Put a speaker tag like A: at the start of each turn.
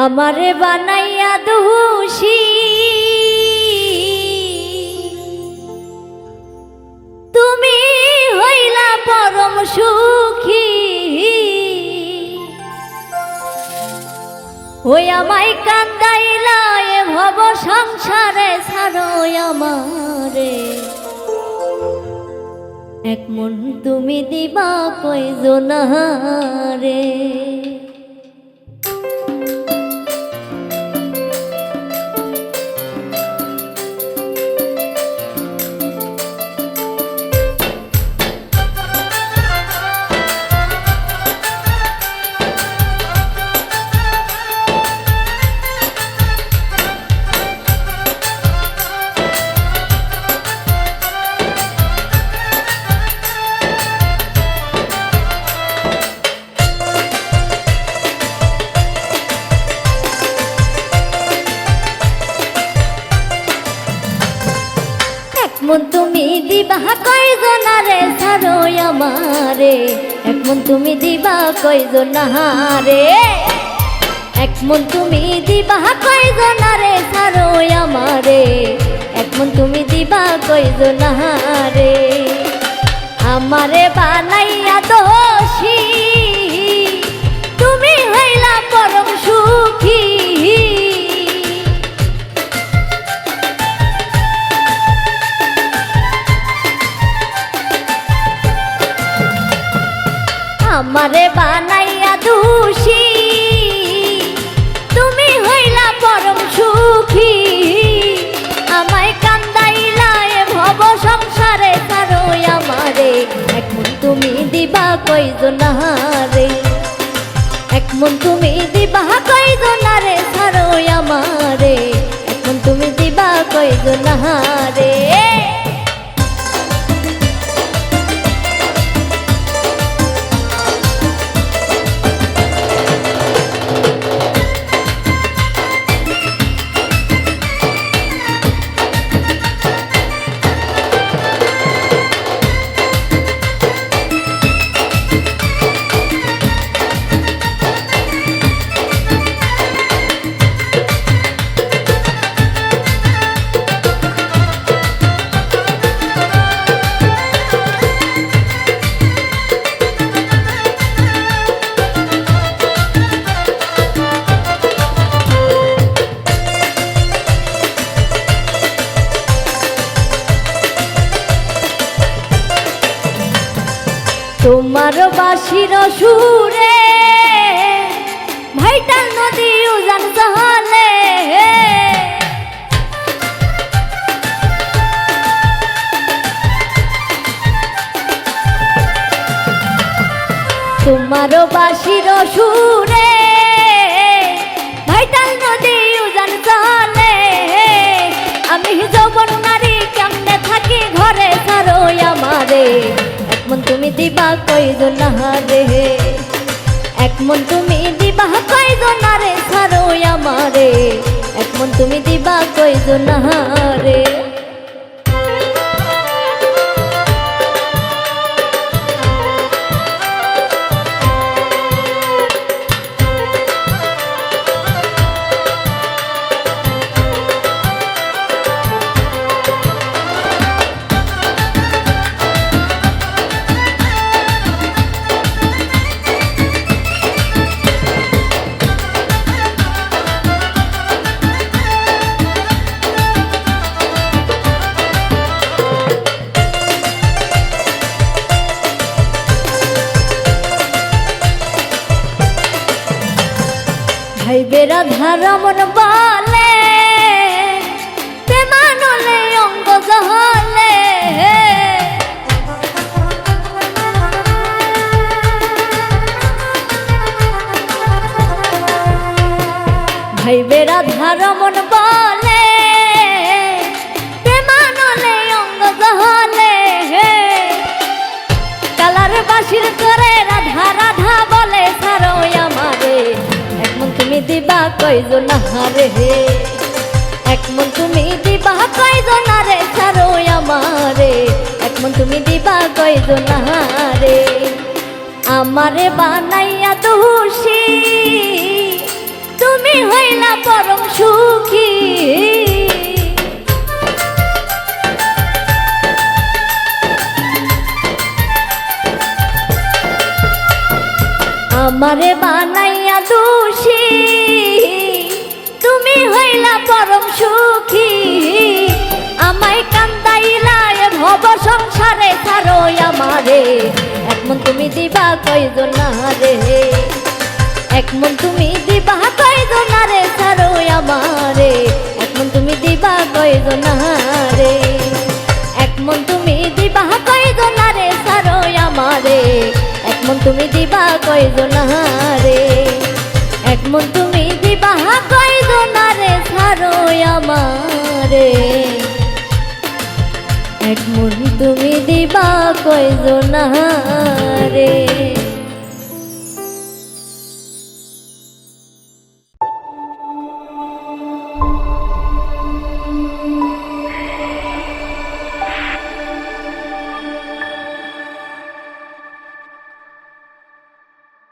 A: আমারে বানাইয়া দোষী তুমি হইলা পরম সুখী। ওই আমায় কান্দাইলা এ ভব সংসারে ছাড়ো আমারে। এক মন তুমি দিবা কয়জনারে। মন তুমি দিবা কয়জনারে ছাড়ো আমারে। এক মন তুমি দিবা কয়জনারে। এক মন তুমি দিবা কয়জনারে ছাড়ো আমারে। এক মন তুমি দিবা কয়জনারে। আমারে বানাইয়া দোষী তুমি হইলা পরম সুখী। আমারে বানাইয়া দোষী তুমি হইলা পরম সুখী। আমায় কান্দাইলা এ ভব সংসারে ছাড়ো আমারে। এক মন তুমি দিবা কয়জনারে। এক মন তুমি দিবা কয়জনারে ছাড়ো আমারে। এক মন তুমি দিবা কয়জনারে। তোমার বাঁশির সুরে ভাইটাল নদী উজান চলে। তোমার বাঁশির সুরে ভাইটাল নদী উজান চলে। আমি যৌবন নারী কেমনে থাকি ঘরে ছাড়ো আমারে। এক মন তুমি দিবা কয়জনারে। এক মন তুমি দিবা কয়জনারে ছাড়ো আমারে। এক মন তুমি দিবা কয়জনারে। ভাইবে রাধা রমন বলে প্রেমানলে অঙ্গ জহলে। ভাইবে রাধা রমন বলে প্রেমানলে অঙ্গ জহলে। কালার বাঁশির করে রাধা রাধা বলে ছাড়ো আমারে। এক মন তুমি দিবা কয়জনারে। এক মন তুমি দিবা কয়জনারে ছাড়ো আমারে। এক মন তুমি দিবা কয়জনারে। আমারে বানাইয়া দোষী তুমি হইলা পরম সুখী। আমারে বানাইয়া দোষী, তুমি হইলা পরম সুখী। আমায় কান্দাইলা এ ভব সংসারে ছাড়ো আমারে, এক মন তুমি দিবা কয়জনারে, এক মন তুমি দিবা কয়জনারে ছাড়ো আমারে, এক মন তুমি দিবা কয়জনারে, এক মন তুমি দিবা কয়জনারে ছাড়ো আমারে, এক মন তুমি দিবা কয়জনারে, এক মন তুমি দিবা কয়জনারে ছাড়ো আমারে, এক মন তুমি দিবা কয়জনারে।